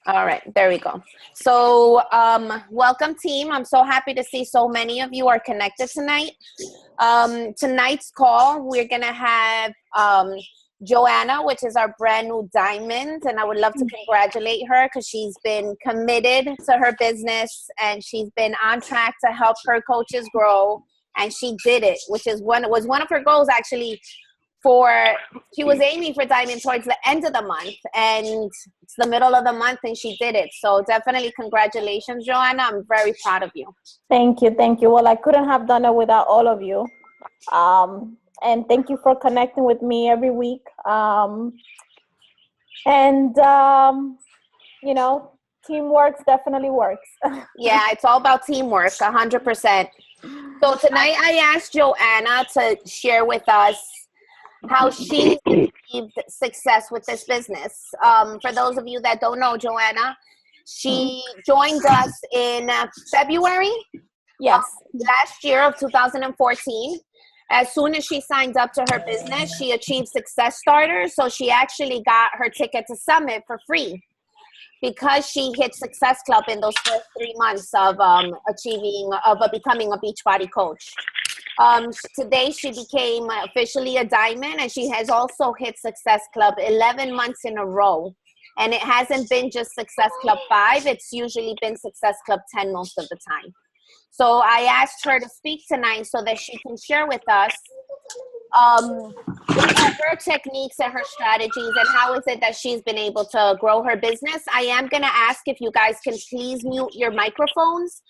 All right, there we go. So welcome, team. I'm so happy to see so many of you are connected tonight. Tonight's call, we're going to have Johanna, which is our brand new diamond, and I would love to congratulate her because she's been committed to her business and she's been on track to help her coaches grow, and she did it, which is was one of her goals actually. She was aiming for diamond towards the end of the month, and it's the middle of the month and she did it. So definitely congratulations, Johanna. I'm very proud of you. Thank you. Well, I couldn't have done it without all of you. And thank you for connecting with me every week. Teamwork definitely works. Yeah, it's all about teamwork, 100%. So tonight I asked Johanna to share with us how she achieved success with this business. For those of you that don't know Johanna, she joined us in February last year of 2014. As soon as she signed up to her business, she achieved Success Starter. So she actually got her ticket to Summit for free because she hit Success Club in those first 3 months of becoming a Beachbody coach. Today she became officially a diamond, and she has also hit Success Club 11 months in a row. And it hasn't been just Success Club 5. It's usually been Success Club 10 most of the time. So I asked her to speak tonight so that she can share with us her techniques and her strategies and how is it that she's been able to grow her business. I am going to ask if you guys can please mute your microphones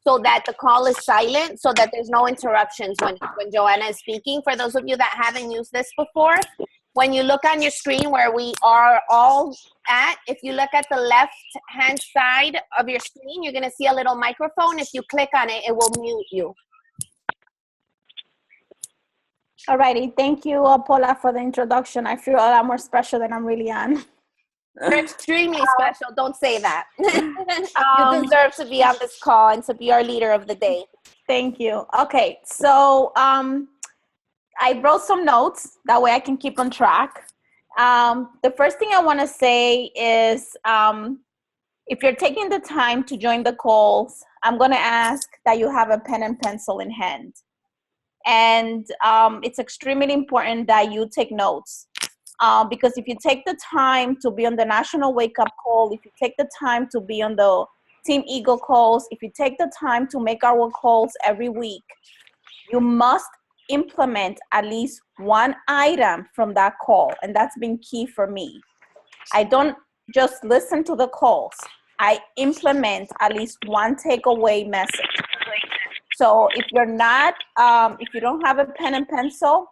so that the call is silent, so that there's no interruptions when Johanna is speaking. For those of you that haven't used this before, when you look on your screen where we are all at, if you look at the left-hand side of your screen, you're going to see a little microphone. If you click on it, it will mute you. All righty. Thank you, Paula, for the introduction. I feel a lot more special than I'm really on. You're extremely special. Don't say that. You deserve to be on this call and to be our leader of the day. Thank you. Okay, so I wrote some notes. That way I can keep on track. The first thing I want to say is if you're taking the time to join the calls, I'm going to ask that you have a pen and pencil in hand. And it's extremely important that you take notes. Because if you take the time to be on the National Wake Up Call, if you take the time to be on the Team Eagle calls, if you take the time to make our calls every week, you must implement at least one item from that call. And that's been key for me. I don't just listen to the calls. I implement at least one takeaway message. So if you're not, if you don't have a pen and pencil,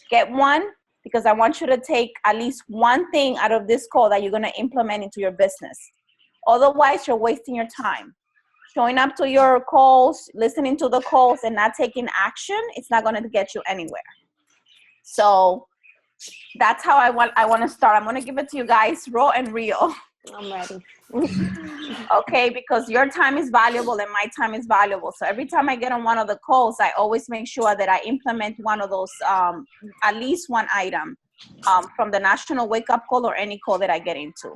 get one, because I want you to take at least one thing out of this call that you're going to implement into your business. Otherwise, you're wasting your time. Showing up to your calls, listening to the calls, and not taking action, it's not going to get you anywhere. So that's how I want to start. I'm going to give it to you guys raw and real. I'm ready. Okay, because your time is valuable and my time is valuable. So every time I get on one of the calls, I always make sure that I implement one of those, at least one item from the National Wake Up Call or any call that I get into.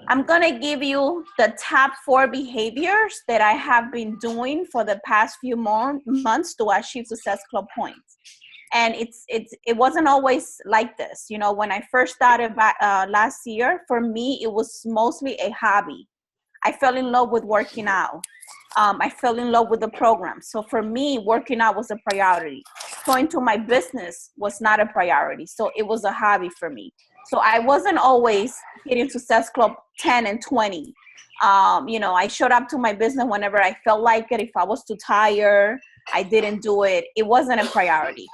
I'm going to give you the top 4 behaviors that I have been doing for the past few months to achieve Success Club points. And it wasn't always like this. You know, when I first started last year, for me, it was mostly a hobby. I fell in love with working out. I fell in love with the program. So for me, working out was a priority. Going to my business was not a priority. So it was a hobby for me. So I wasn't always hitting Success Club 10 and 20. You know, I showed up to my business whenever I felt like it. If I was too tired, I didn't do it. It wasn't a priority.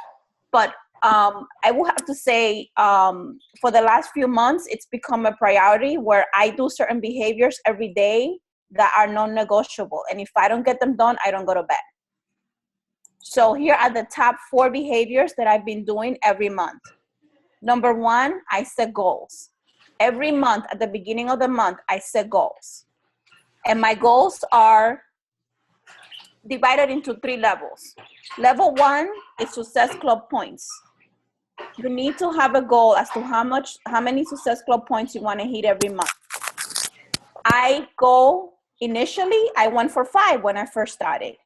But I will have to say for the last few months, it's become a priority where I do certain behaviors every day that are non-negotiable. And if I don't get them done, I don't go to bed. So here are the top 4 behaviors that I've been doing every month. Number 1, I set goals. Every month, at the beginning of the month, I set goals. And my goals are divided into 3 levels. Level 1 is Success Club points. You need to have a goal as to how many Success Club points you want to hit every month. Initially, I went for 5 when I first started.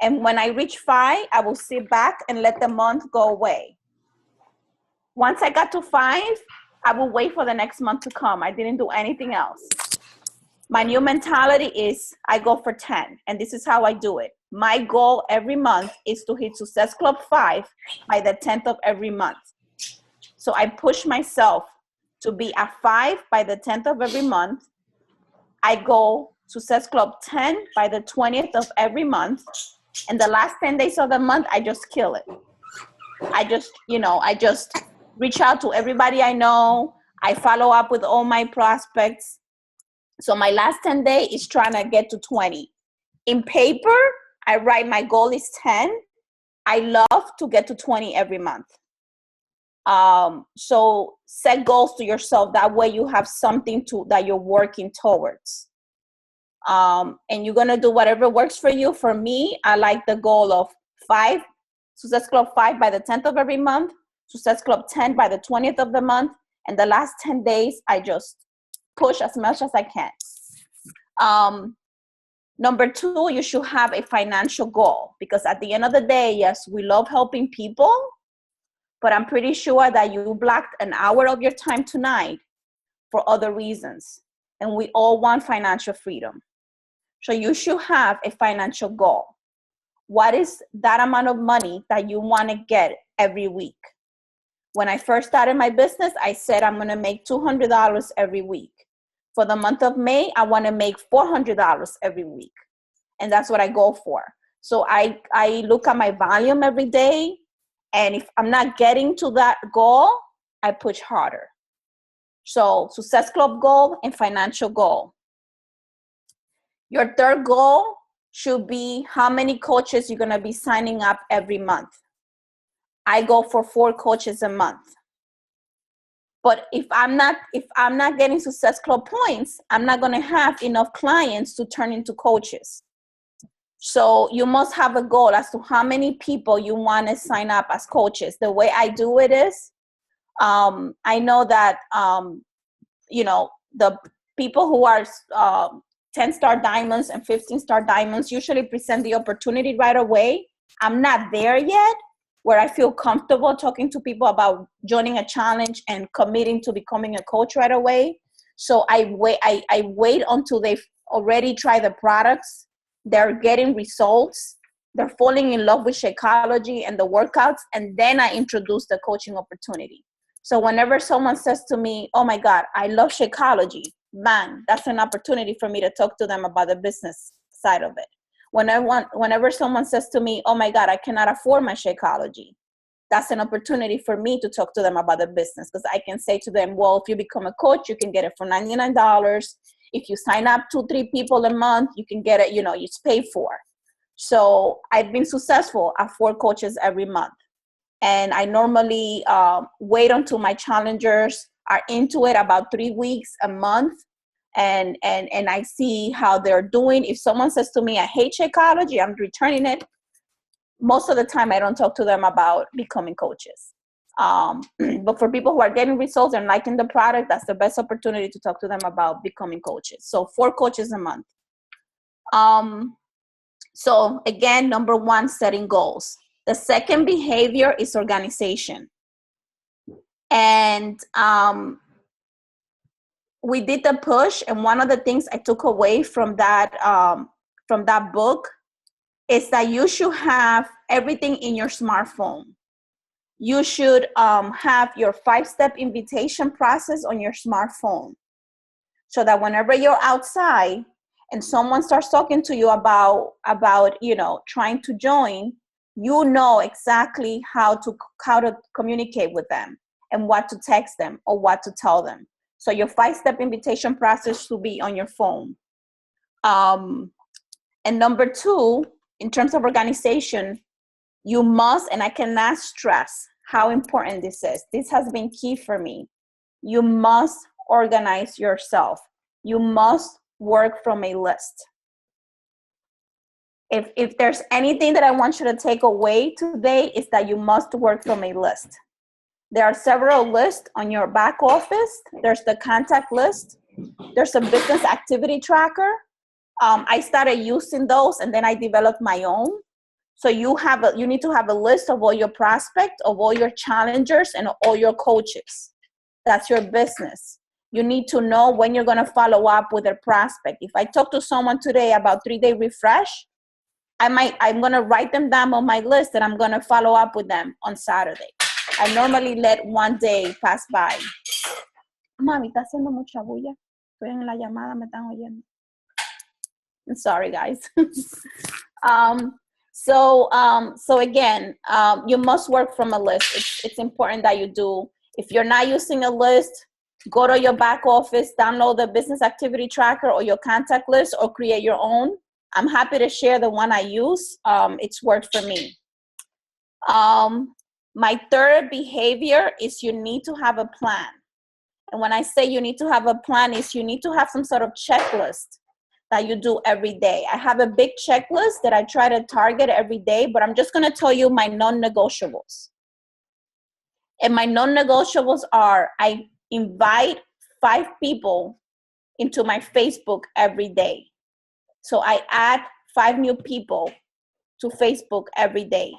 And when I reach 5, I will sit back and let the month go away. Once I got to 5, I will wait for the next month to come. I didn't do anything else. My new mentality is I go for 10, and this is how I do it. My goal every month is to hit Success Club 5 by the 10th of every month. So I push myself to be at 5 by the 10th of every month. I go Success Club 10 by the 20th of every month. And the last 10 days of the month, I just kill it. I just reach out to everybody I know. I follow up with all my prospects. So my last 10 days is trying to get to 20. In paper, I write my goal is 10. I love to get to 20 every month. So set goals to yourself. That way you have something that you're working towards. And you're going to do whatever works for you. For me, I like the goal of 5, Success Club 5 by the 10th of every month, Success Club 10 by the 20th of the month. And the last 10 days, I just push as much as I can. Number 2, you should have a financial goal, because at the end of the day, yes, we love helping people, but I'm pretty sure that you blocked an hour of your time tonight for other reasons. And we all want financial freedom. So you should have a financial goal. What is that amount of money that you want to get every week? When I first started my business, I said I'm going to make $200 every week. For the month of May, I want to make $400 every week. And that's what I go for. So I look at my volume every day. And if I'm not getting to that goal, I push harder. So Success Club goal and financial goal. Your third goal should be how many coaches you're going to be signing up every month. I go for 4 coaches a month. But if I'm not getting Success Club points, I'm not going to have enough clients to turn into coaches. So you must have a goal as to how many people you want to sign up as coaches. The way I do it is, I know that, the people who are 10-star diamonds and 15-star diamonds usually present the opportunity right away. I'm not there yet where I feel comfortable talking to people about joining a challenge and committing to becoming a coach right away. So I wait until they've already tried the products. They're getting results. They're falling in love with Shakeology and the workouts. And then I introduce the coaching opportunity. So whenever someone says to me, oh my God, I love Shakeology, bang, that's an opportunity for me to talk to them about the business side of it. Whenever someone says to me, oh my God, I cannot afford my Shakeology, that's an opportunity for me to talk to them about the business, because I can say to them, well, if you become a coach, you can get it for $99. If you sign up 2-3 people a month, you can get it, it's paid for. So I've been successful at 4 coaches every month. And I normally wait until my challengers are into it, about 3 weeks, a month. And I see how they're doing. If someone says to me, I hate Shakeology, I'm returning it. Most of the time, I don't talk to them about becoming coaches. But for people who are getting results and liking the product, that's the best opportunity to talk to them about becoming coaches. So 4 coaches a month. So again, number 1, setting goals. The second behavior is organization. And we did the push, and one of the things I took away from that book is that you should have everything in your smartphone. You should have your 5-step invitation process on your smartphone, so that whenever you're outside and someone starts talking to you about trying to join, you know exactly how to communicate with them and what to text them or what to tell them. So your 5-step invitation process should be on your phone. And number 2, in terms of organization, you must, and I cannot stress how important this is. This has been key for me. You must organize yourself. You must work from a list. If there's anything that I want you to take away today, is that you must work from a list. There are several lists on your back office. There's the contact list. There's a business activity tracker. I started using those, and then I developed my own. So you need to have a list of all your prospects, of all your challengers, and all your coaches. That's your business. You need to know when you're going to follow up with a prospect. If I talk to someone today about 3-day refresh, I'm going to write them down on my list, and I'm going to follow up with them on Saturday. I normally let one day pass by. Mami, está haciendo mucha bulla. Estoy en la llamada, me están oyendo. I'm sorry, guys. So again, you must work from a list. It's important that you do. If you're not using a list, go to your back office, download the business activity tracker or your contact list, or create your own. I'm happy to share the one I use. It's worked for me. My third behavior is you need to have a plan. And when I say you need to have a plan, is you need to have some sort of checklist that you do every day. I have a big checklist that I try to target every day, but I'm just going to tell you my non-negotiables. And my non-negotiables are, I invite 5 people into my Facebook every day. So I add 5 new people to Facebook every day.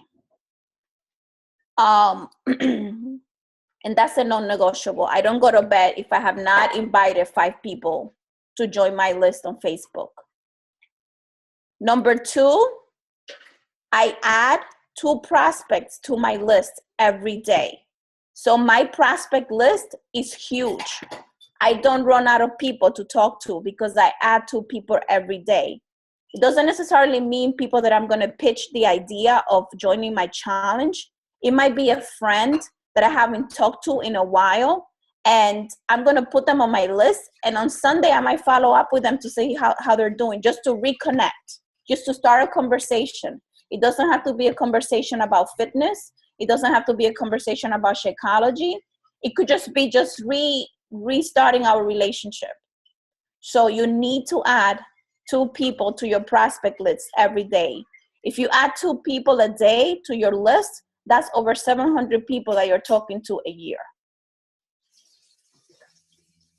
And that's a non-negotiable. I don't go to bed if I have not invited 5 people to join my list on Facebook. Number 2, I add 2 prospects to my list every day. So my prospect list is huge. I don't run out of people to talk to because I add 2 people every day. It doesn't necessarily mean people that I'm going to pitch the idea of joining my challenge. It might be a friend that I haven't talked to in a while, and I'm going to put them on my list. And on Sunday, I might follow up with them to see how they're doing, just to reconnect, just to start a conversation. It doesn't have to be a conversation about fitness. It doesn't have to be a conversation about Shakeology. It could just be restarting our relationship. So you need to add 2 people to your prospect list every day. If you add 2 people a day to your list, that's over 700 people that you're talking to a year.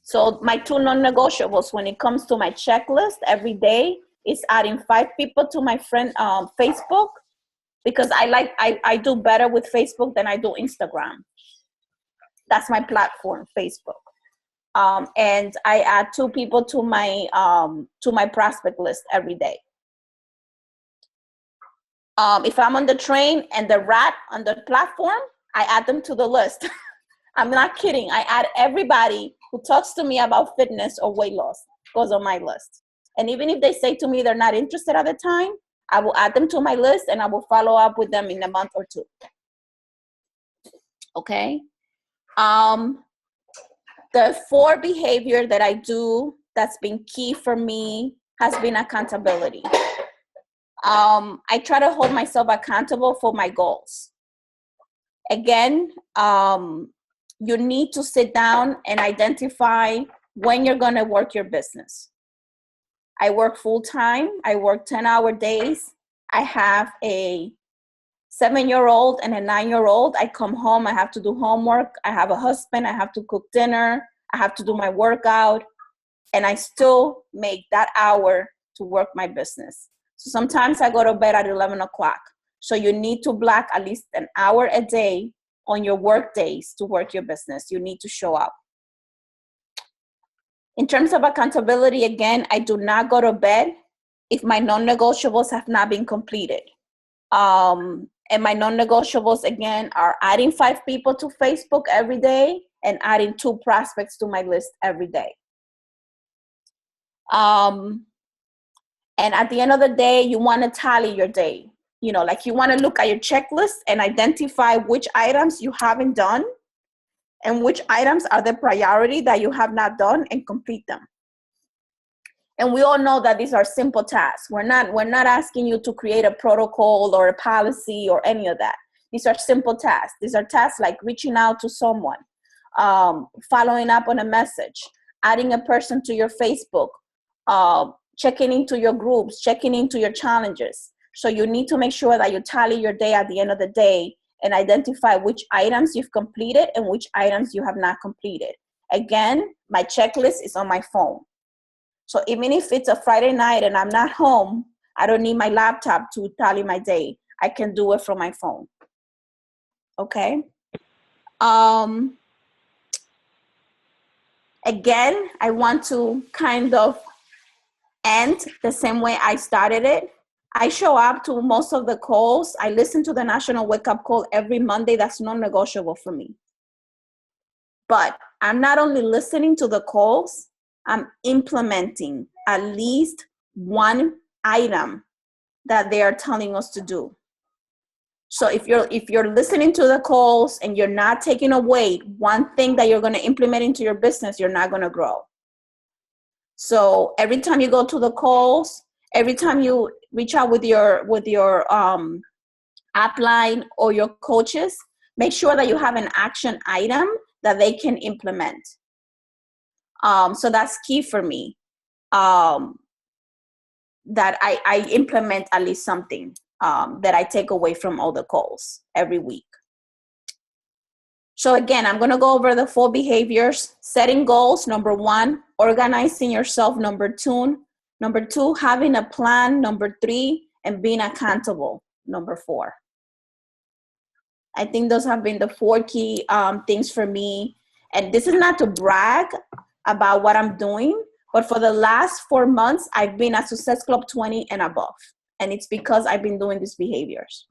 So my 2 non-negotiables when it comes to my checklist every day is adding 5 people to my friend Facebook, because I do better with Facebook than I do Instagram. That's my platform, Facebook. And I add 2 people to my prospect list every day. If I'm on the train and the rat on the platform, I add them to the list. I'm not kidding. I add everybody who talks to me about fitness or weight loss goes on my list. And even if they say to me they're not interested at the time, I will add them to my list and I will follow up with them in a month or 2. Okay? The 4 behavior that I do that's been key for me has been accountability. I try to hold myself accountable for my goals. Again, you need to sit down and identify when you're going to work your business. I work full time. I work 10-hour days. I have a 7-year-old and a 9-year-old. I come home. I have to do homework. I have a husband. I have to cook dinner. I have to do my workout. And I still make that hour to work my business. So sometimes I go to bed at 11 o'clock. So you need to block at least an hour a day on your work days to work your business. You need to show up. In terms of accountability, again, I do not go to bed if my non-negotiables have not been completed. And my non-negotiables, again, are adding 5 people to Facebook every day and adding 2 prospects to my list every day. And at the end of the day, you want to tally your day. You know, like you want to look at your checklist and identify which items you haven't done and which items are the priority that you have not done, and complete them. And we all know that these are simple tasks. We're not asking you to create a protocol or a policy or any of that. These are simple tasks. These are tasks like reaching out to someone, following up on a message, adding a person to your Facebook, checking into your groups, checking into your challenges. So you need to make sure that you tally your day at the end of the day and identify which items you've completed and which items you have not completed. Again, my checklist is on my phone. So even if it's a Friday night and I'm not home, I don't need my laptop to tally my day. I can do it from my phone. Okay. Again, I want to kind of end the same way I started it. I show up to most of the calls. I listen to the National Wake Up Call every Monday. That's non-negotiable for me. But I'm not only listening to the calls, I'm implementing at least one item that they are telling us to do. So if you're listening to the calls and you're not taking away one thing that you're going to implement into your business, you're not going to grow. So every time you go to the calls, every time you reach out with your upline or your coaches, make sure that you have an action item that they can implement. So that's key for me. That I implement at least something that I take away from all the calls every week. So again, I'm going to go over the 4 behaviors. Setting goals, number 1. Organizing yourself, number 2. Number 2, having a plan, number 3. And being accountable, number 4. I think those have been the 4 key things for me. And this is not to brag about what I'm doing, but for the last 4 months, I've been at Success Club 20 and above. And it's because I've been doing these behaviors.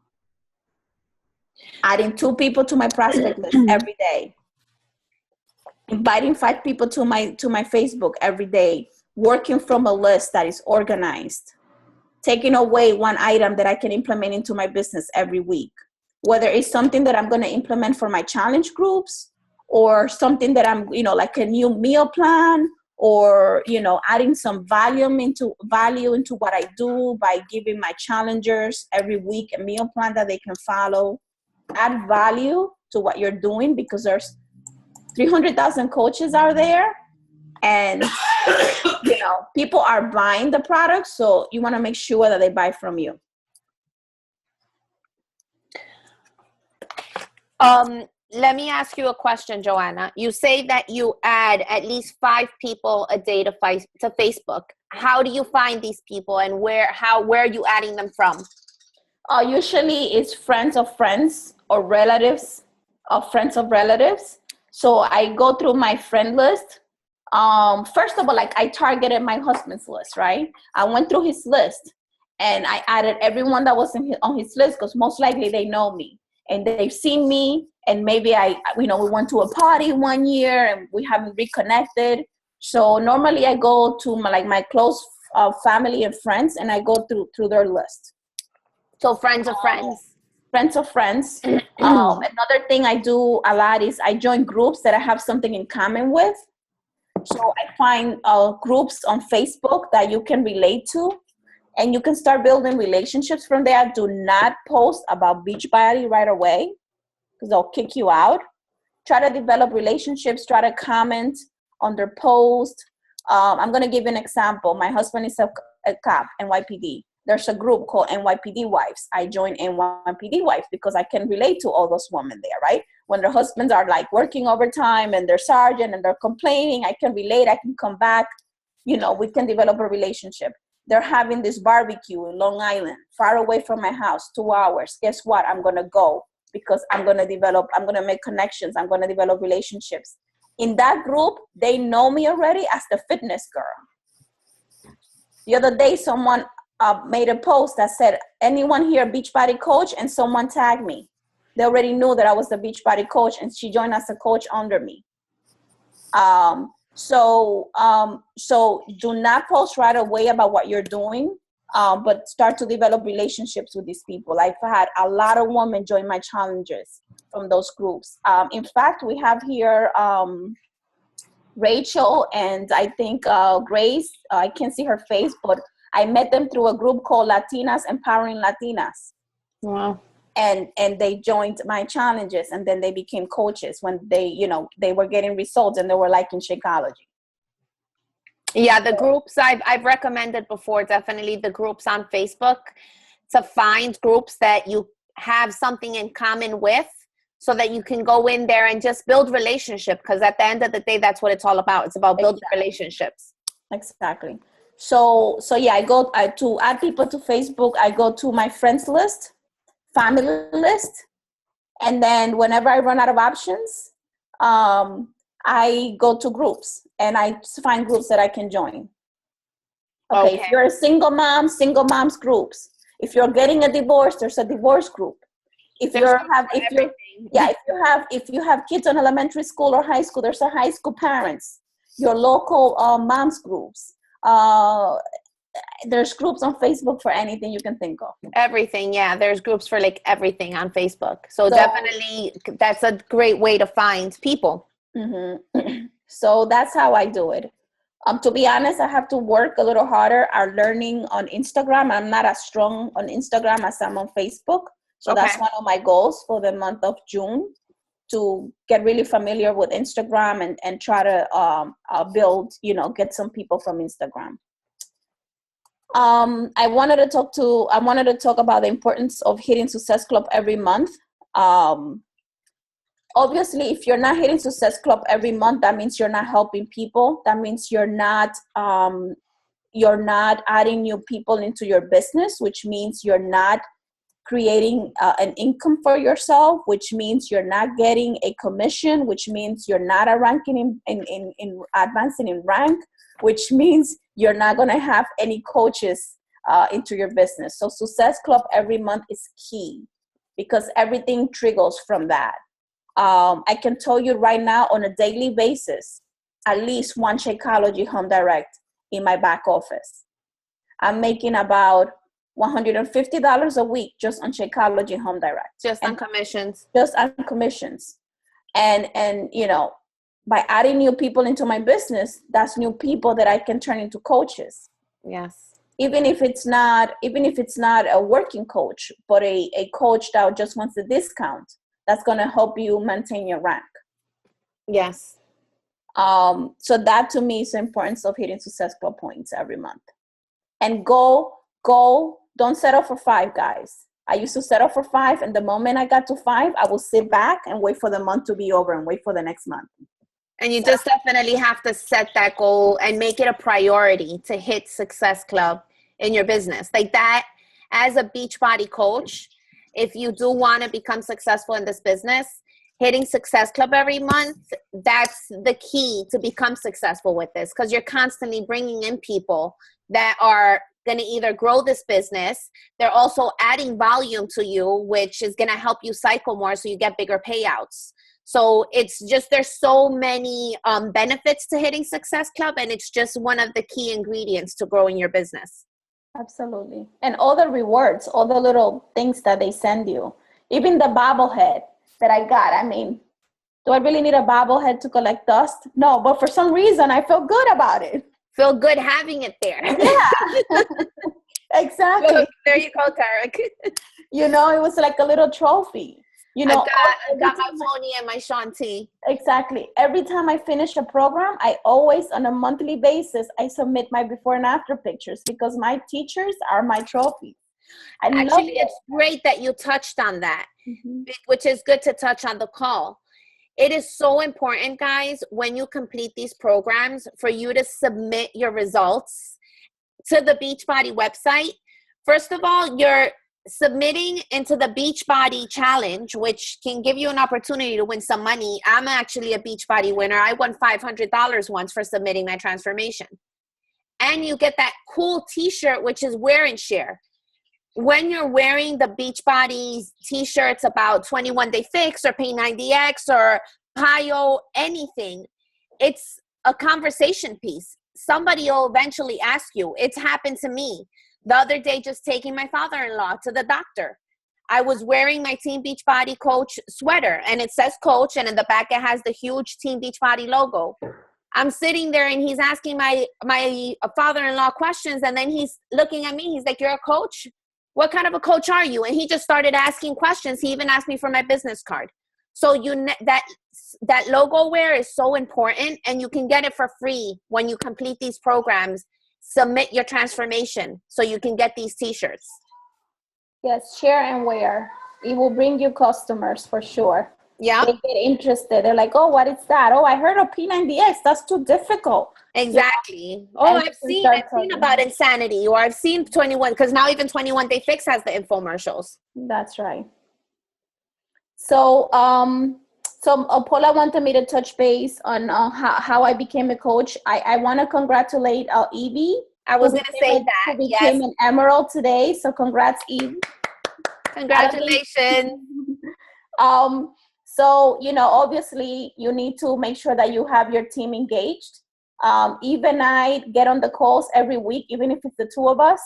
Adding 2 people to my prospect list every day. Inviting 5 people to my Facebook every day. Working from a list that is organized. Taking away one item that I can implement into my business every week. Whether it's something that I'm going to implement for my challenge groups, or something that I'm, like a new meal plan, or, adding some value into what I do by giving my challengers every week a meal plan that they can follow. Add value to what you're doing, because there's 300,000 coaches out there, and people are buying the product, so you want to make sure that they buy from you. Let me ask you a question, Johanna. You say that you add at least 5 people a day to Facebook. How do you find these people, and where are you adding them from? Usually it's friends of friends or relatives of friends of relatives. So I go through my friend list. First of all, I targeted my husband's list, right? I went through his list and I added everyone that was on his list, because most likely they know me and they've seen me, and maybe we went to a party one year and we haven't reconnected. So normally I go to my close family and friends, and I go through their list. So friends of friends. Friends of friends. Another thing I do a lot is I join groups that I have something in common with. So I find groups on Facebook that you can relate to, and you can start building relationships from there. Do not post about Beachbody right away, because they'll kick you out. Try to develop relationships. Try to comment on their post. I'm going to give you an example. My husband is a cop, NYPD. There's a group called NYPD Wives. I joined NYPD Wives because I can relate to all those women there, right? When their husbands are working overtime and they're sergeant and they're complaining, I can relate. I can come back. We can develop a relationship. They're having this barbecue in Long Island, far away from my house, 2 hours. Guess what? I'm going to go, because I'm going to make connections. I'm going to develop relationships. In that group, they know me already as the fitness girl. The other day, someone made a post that said, anyone here Beachbody coach? And someone tagged me. They already knew that I was the Beachbody coach, and she joined as a coach under me. So do not post right away about what you're doing, but start to develop relationships with these people. I've had a lot of women join my challenges from those groups. In fact, we have here Rachel and I think Grace. I can't see her face, but I met them through a group called Latinas Empowering Latinas. Wow. And they joined my challenges, and then they became coaches when they were getting results and they were liking Shakeology. Yeah, the groups I've recommended before, definitely the groups on Facebook, to find groups that you have something in common with, so that you can go in there and just build relationship. Because at the end of the day, that's what it's all about. It's about building relationships. Exactly. So yeah, I go to add people to Facebook. I go to my friends list, family list, and then whenever I run out of options, I go to groups and I find groups that I can join. Okay. If you're a single moms groups. If you're getting a divorce, there's a divorce group. If you have kids in elementary school or high school, there's a high school parents. Your local moms groups. There's groups on Facebook for anything you can think of. Everything, yeah. There's groups for like everything on Facebook. So definitely, that's a great way to find people. Mm-hmm. So that's how I do it. To be honest, I have to work a little harder at learning on Instagram. I'm not as strong on Instagram as I'm on Facebook. So that's one of my goals for the month of June, to get really familiar with Instagram and try to build, get some people from Instagram. I wanted to talk about the importance of hitting Success Club every month. Obviously, if you're not hitting Success Club every month, that means you're not helping people. That means you're not adding new people into your business, which means you're not creating an income for yourself, which means you're not getting a commission, which means you're not ranking in advancing in rank, which means you're not going to have any coaches into your business. So Success Club every month is key, because everything triggers from that. I can tell you right now, on a daily basis, at least one Shakeology Home Direct in my back office. I'm making about $150 a week just on Shakeology Home Direct. Just on commissions. Just on commissions. And by adding new people into my business, that's new people that I can turn into coaches. Yes. Even if it's not a working coach, but a coach that just wants a discount, that's going to help you maintain your rank. Yes. So that to me is the importance of hitting Success Club points every month. And go, don't settle for 5, guys. I used to settle for 5, and the moment I got to 5, I will sit back and wait for the month to be over and wait for the next month. And you just definitely have to set that goal and make it a priority to hit Success Club in your business. Like that, as a Beachbody coach, if you do want to become successful in this business, hitting Success Club every month, that's the key to become successful with this, because you're constantly bringing in people that are going to either grow this business. They're also adding volume to you, which is going to help you cycle more so you get bigger payouts. So it's just, there's so many benefits to hitting Success Club, and it's just one of the key ingredients to growing your business. Absolutely. And all the rewards, all the little things that they send you, even the bobblehead that I got. I mean, do I really need a bobblehead to collect dust? No, but for some reason I feel good about it. Feel good having it there. Yeah, exactly. Well, there you go, Tarek. It was like a little trophy. I got my Tony and my Shanti. Exactly. Every time I finish a program, I always, on a monthly basis, I submit my before and after pictures, because my teachers are my trophies. Actually, it's great that you touched on that, which is good to touch on the call. It is so important, guys, when you complete these programs, for you to submit your results to the Beachbody website. First of all, you're submitting into the Beachbody challenge, which can give you an opportunity to win some money. I'm actually a Beachbody winner. I won $500 once for submitting my transformation. And you get that cool t-shirt, which is wear and share. When you're wearing the Beachbody t-shirts about 21 Day Fix or Pay 90X or PIO, anything, it's a conversation piece. Somebody will eventually ask you. It's happened to me. The other day, just taking my father-in-law to the doctor, I was wearing my Team Beachbody Coach sweater, and it says Coach, and in the back it has the huge Team Beachbody logo. I'm sitting there, and he's asking my father-in-law questions, and then he's looking at me. He's like, "You're a coach? What kind of a coach are you?" And he just started asking questions. He even asked me for my business card. So that logo wear is so important, and you can get it for free when you complete these programs. Submit your transformation so you can get these t-shirts. Yes, share and wear. It will bring you customers for sure. Yeah, They get interested. They're like, oh, what is that? Oh, I heard of P90X. That's too difficult. exactly. Oh, And you I've can seen start I've seen talking. about Insanity, or I've seen 21, because now even 21 Day Fix has the infomercials. That's right. So Paula wanted me to touch base on how I became a coach. I want to congratulate Evie. I was going to say that. Who became Yes. an emerald today. So congrats, Evie. Congratulations. So, obviously you need to make sure that you have your team engaged. Eve and I get on the calls every week, even if it's the two of us.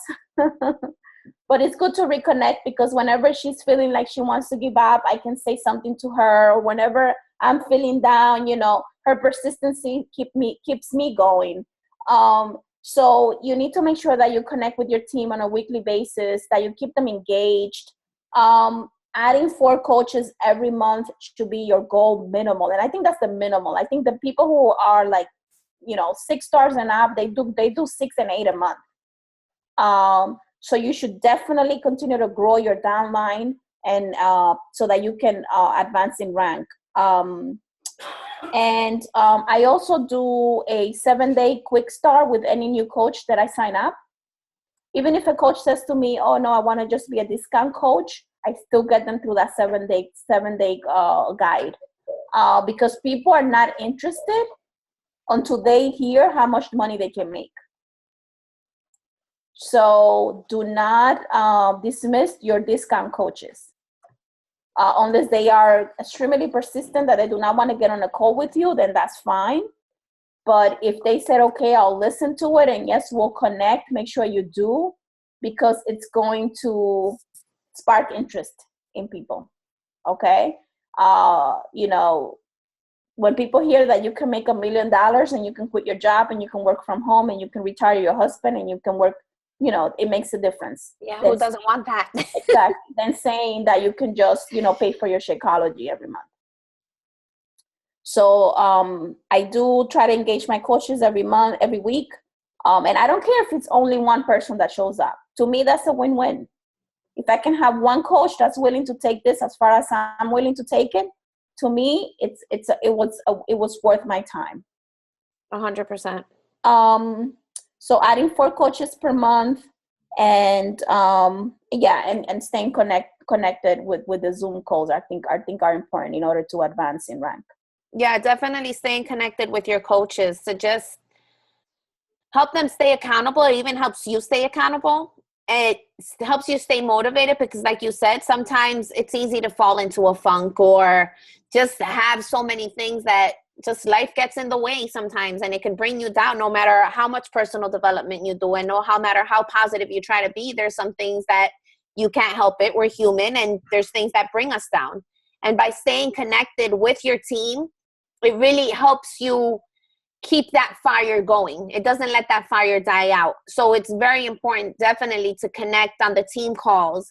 But it's good to reconnect, because whenever she's feeling like she wants to give up, I can say something to her. Or whenever I'm feeling down, her persistency keeps me going. So you need to make sure that you connect with your team on a weekly basis, that you keep them engaged. Adding 4 coaches every month should be your goal minimal. And I think that's the minimal. I think the people who are like, 6 stars and up, they do 6 and 8 a month. So you should definitely continue to grow your downline, and so that you can advance in rank. And I also do a 7-day quick start with any new coach that I sign up. Even if a coach says to me, oh no, I want to just be a discount coach, I still get them through that 7-day guide, because people are not interested until they hear how much money they can make. So do not dismiss your discount coaches. Unless they are extremely persistent that they do not want to get on a call with you, then that's fine. But if they said, okay, I'll listen to it, and yes, we'll connect, make sure you do, because it's going to spark interest in people. Okay? When people hear that you can make $1 million and you can quit your job and you can work from home and you can retire your husband and you can work, it makes a difference. Yeah, who doesn't want that? Exactly. Than saying that you can just, pay for your Shakeology every month. So I do try to engage my coaches every month, every week. And I don't care if it's only one person that shows up. To me, that's a win-win. If I can have one coach that's willing to take this as far as I'm willing to take it, to me, it was worth my time. 100%. So adding 4 coaches per month, and and staying connected with the Zoom calls, I think are important in order to advance in rank. Yeah, definitely staying connected with your coaches to just help them stay accountable. It even helps you stay accountable. It helps you stay motivated, because like you said, sometimes it's easy to fall into a funk or just have so many things that just life gets in the way sometimes, and it can bring you down. No matter how much personal development you do, and no matter how positive you try to be, there's some things that you can't help it. We're human, and there's things that bring us down. And by staying connected with your team, it really helps you keep that fire going. It doesn't let that fire die out. So it's very important, definitely, to connect on the team calls,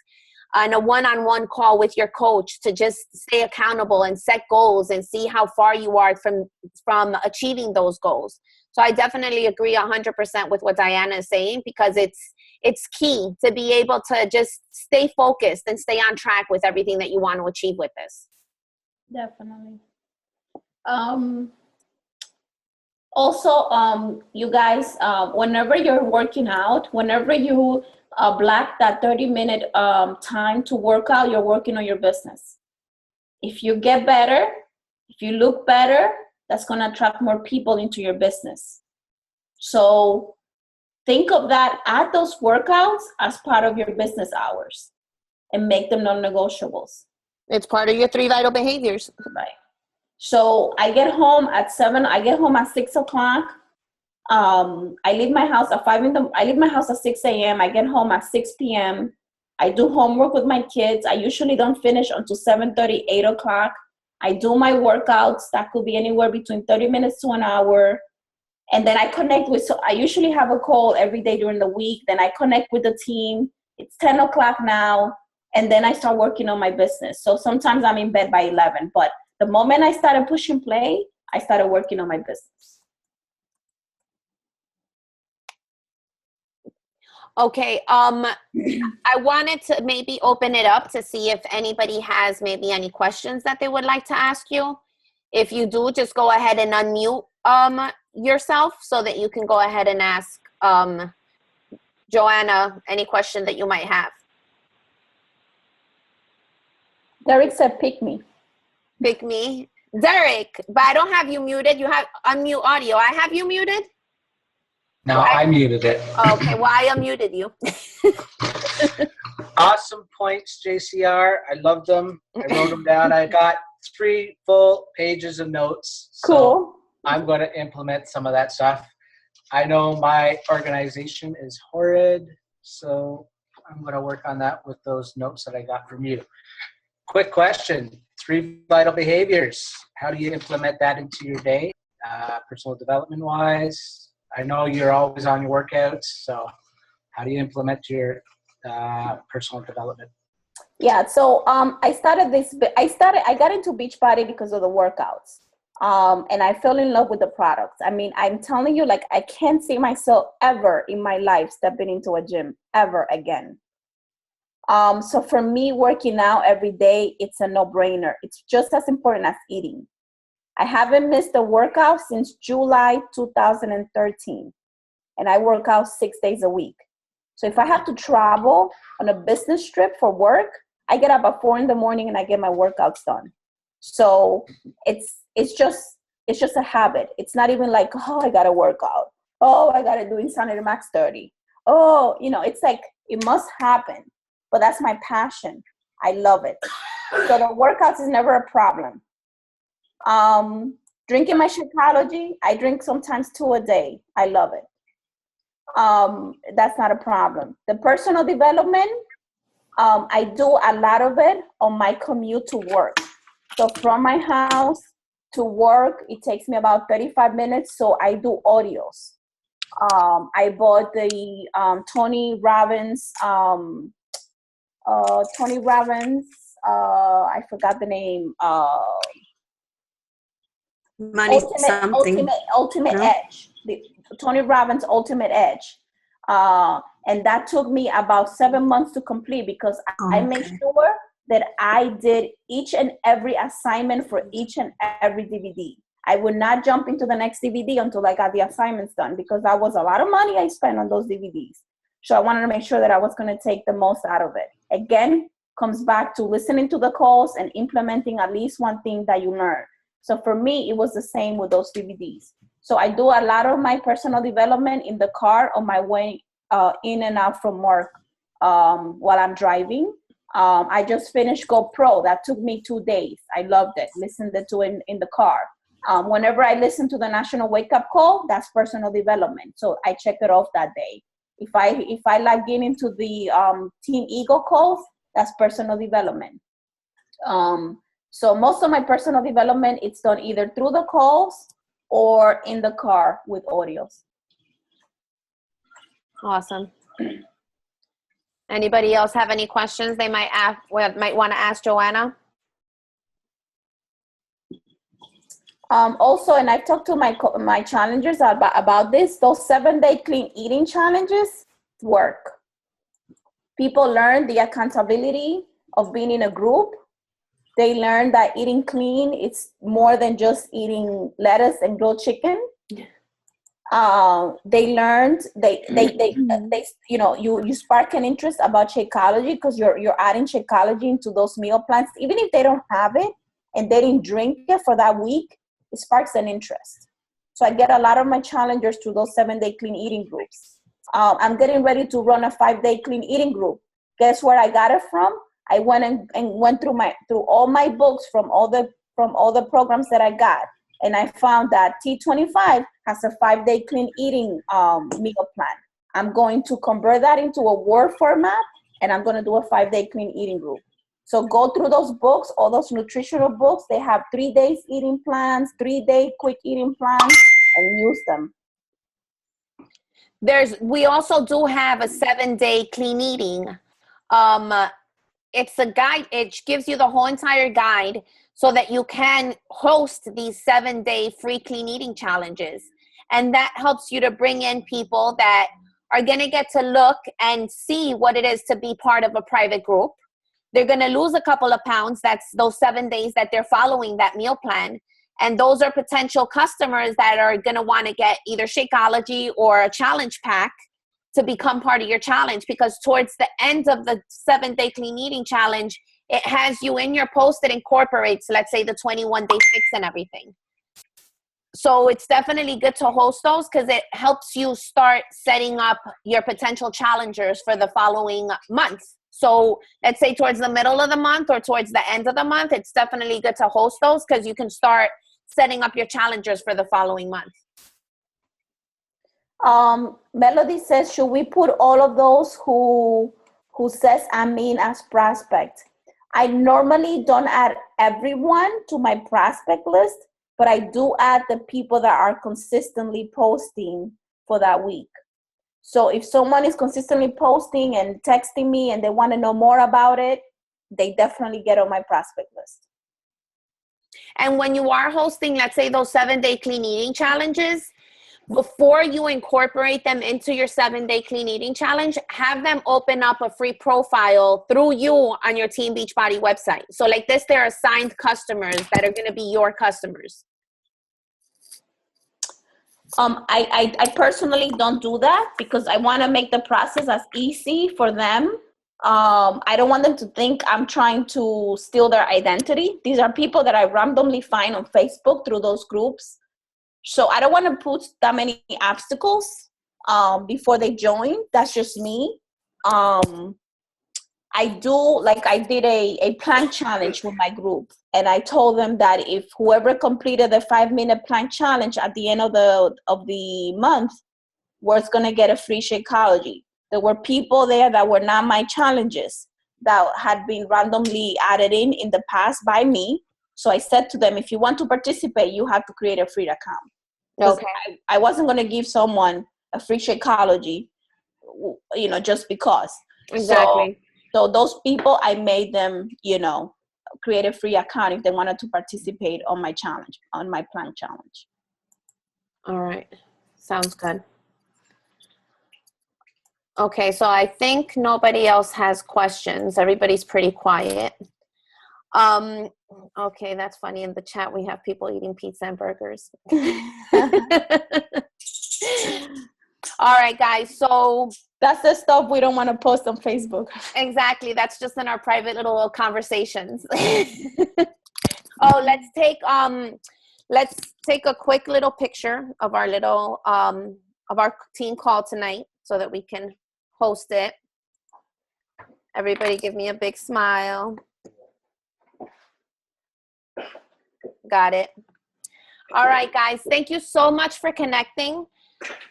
on a one-on-one call with your coach, to just stay accountable and set goals and see how far you are from achieving those goals. So I definitely agree 100% with what Diana is saying, because it's key to be able to just stay focused and stay on track with everything that you want to achieve with this. Definitely. Also, you guys, whenever you're working out, whenever you block that 30-minute time to work out, you're working on your business. If you get better, if you look better, that's going to attract more people into your business. So think of that, add those workouts as part of your business hours and make them non-negotiables. It's part of your 3 vital behaviors. Right. So I get home at 7. I get home at 6 o'clock. I leave my house at 5 I leave my house at 6 a.m. I get home at 6 p.m. I do homework with my kids. I usually don't finish until 7:30, 8 o'clock. I do my workouts. That could be anywhere between 30 minutes to an hour. And then I connect so I usually have a call every day during the week. Then I connect with the team. It's 10 o'clock now. And then I start working on my business. So sometimes I'm in bed by 11, but the moment I started pushing play, I started working on my business. Okay. I wanted to maybe open it up to see if anybody has maybe any questions that they would like to ask you. If you do, just go ahead and unmute yourself so that you can go ahead and ask Johanna any question that you might have. Derek said pick me. Pick me. Derek, but I don't have you muted. You have unmute audio. I have you muted? No, I muted it. Okay, well, I unmuted you. Awesome points, JCR. I love them. I wrote them down. I got 3 full pages of notes. So Cool. I'm going to implement some of that stuff. I know my organization is horrid, so I'm going to work on that with those notes that I got from you. Quick question. 3 vital behaviors. How do you implement that into your day, personal development-wise? I know you're always on your workouts, so how do you implement your personal development? Yeah, so I got into Beachbody because of the workouts. And I fell in love with the products. I mean, I'm telling you, like, I can't see myself ever in my life stepping into a gym ever again. So for me, working out every day, it's a no-brainer. It's just as important as eating. I haven't missed a workout since July 2013, and I work out 6 days a week. So if I have to travel on a business trip for work, I get up at 4 in the morning and I get my workouts done. So it's just a habit. It's not even like, oh, I gotta work out. Oh, I gotta do Insanity Max 30. Oh, it's like it must happen. But that's my passion. I love it. So the workouts is never a problem. Drinking my Shakeology, I drink sometimes 2 a day. I love it. That's not a problem. The personal development, I do a lot of it on my commute to work. So from my house to work, it takes me about 35 minutes. So I do audios. I bought the Tony Robbins, I forgot the name. Money something. Ultimate No? Edge. The Tony Robbins Ultimate Edge. And that took me about 7 months to complete because I made sure that I did each and every assignment for each and every DVD. I would not jump into the next DVD until I got the assignments done because that was a lot of money I spent on those DVDs. So I wanted to make sure that I was going to take the most out of it. Again, comes back to listening to the calls and implementing at least one thing that you learn. So for me, it was the same with those DVDs. So I do a lot of my personal development in the car on my way in and out from work while I'm driving. I just finished GoPro. That took me 2 days. I loved it. Listened to it in the car. Whenever I listen to the National Wake Up Call, that's personal development. So I check it off that day. If I log into the Team Eagle calls, that's personal development. So most of my personal development, it's done either through the calls or in the car with audios. Awesome. Anybody else have any questions they might want to ask Johanna? Also, and I've talked to my challengers about this. Those 7-day clean eating challenges work. People learn the accountability of being in a group. They learn that eating clean, it's more than just eating lettuce and grilled chicken. They learned you spark an interest about Shakeology because you're adding Shakeology into those meal plans, even if they don't have it and they didn't drink it for that week. It sparks an interest. So I get a lot of my challengers through those 7-day clean eating groups. I'm getting ready to run a 5-day clean eating group. Guess where I got it from? I went and went through all my books from all the programs that I got. And I found that T25 has a 5-day clean eating meal plan. I'm going to convert that into a Word format, and I'm going to do a 5-day clean eating group. So go through those books, all those nutritional books. They have 3 days eating plans, 3-day quick eating plans, and use them. We also do have a 7-day clean eating. It's a guide. It gives you the whole entire guide so that you can host these 7-day free clean eating challenges. And that helps you to bring in people that are going to get to look and see what it is to be part of a private group. They're going to lose a couple of pounds. That's those 7 days that they're following that meal plan. And those are potential customers that are going to want to get either Shakeology or a challenge pack to become part of your challenge, because towards the end of the 7-day clean eating challenge, it has you in your post that incorporates, let's say, the 21-day fix and everything. So it's definitely good to host those because it helps you start setting up your potential challengers for the following month. So let's say towards the middle of the month or towards the end of the month, it's definitely good to host those because you can start setting up your challengers for the following month. Melody says, should we put all of those who says I'm in as prospect? I normally don't add everyone to my prospect list, but I do add the people that are consistently posting for that week. So if someone is consistently posting and texting me and they want to know more about it, they definitely get on my prospect list. And when you are hosting, let's say, those 7-day clean eating challenges, before you incorporate them into your 7-day clean eating challenge, have them open up a free profile through you on your Team Beachbody website. So like this, they're assigned customers that are going to be your customers. I personally don't do that because I want to make the process as easy for them. I don't want them to think I'm trying to steal their identity. These are people that I randomly find on Facebook through those groups. So I don't want to put that many obstacles before they join. That's just me. I did a plank challenge with my group, and I told them that if whoever completed the 5-minute plank challenge at the end of the month was going to get a free Shakeology. There were people there that were not my challenges that had been randomly added in the past by me. So I said to them, if you want to participate, you have to create a free account. Okay. I wasn't going to give someone a free Shakeology, just because. Exactly. So those people, I made them, create a free account if they wanted to participate on my challenge, on my plank challenge. All right. Sounds good. Okay, so I think nobody else has questions. Everybody's pretty quiet. Okay, that's funny. In the chat, we have people eating pizza and burgers. All right, guys. So that's the stuff we don't want to post on Facebook. Exactly. That's just in our private little conversations. Oh, let's take a quick little picture of our little of our team call tonight so that we can host it. Everybody give me a big smile. Got it. All right, guys. Thank you so much for connecting.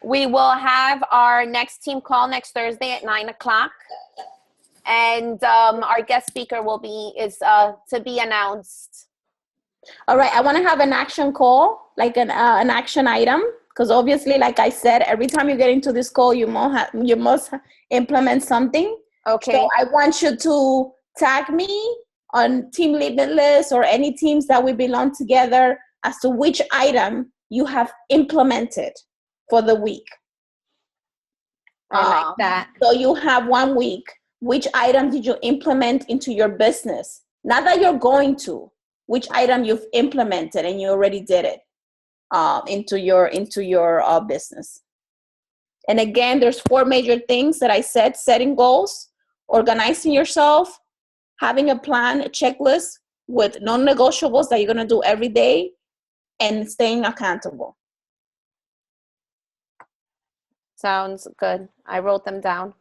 We will have our next team call next Thursday at 9:00. And our guest speaker is to be announced. All right. I want to have an action call, like an action item. Because obviously, like I said, every time you get into this call, you must implement something. Okay. So I want you to tag me on Team Limitless or any teams that we belong together as to which item you have implemented for the week. I like that. So you have 1 week. Which item did you implement into your business? Not that you're going to. Which item you've implemented and you already did it into your business. And again, there's 4 major things that I said: setting goals, organizing yourself, having a plan, a checklist with non-negotiables that you're going to do every day, and staying accountable. Sounds good. I wrote them down.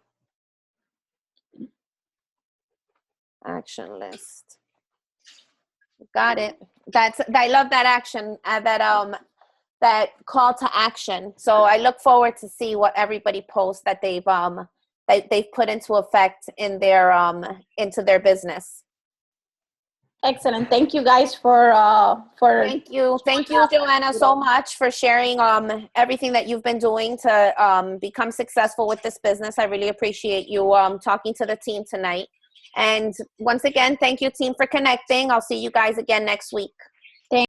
Action list. Got it. I love that action, that call to action. So I look forward to see what everybody posts that they've put into effect in their into their business. Excellent. Thank you guys for Thank you, Johanna, so much for sharing everything that you've been doing to become successful with this business. I really appreciate you talking to the team tonight. And once again, thank you, team, for connecting. I'll see you guys again next week.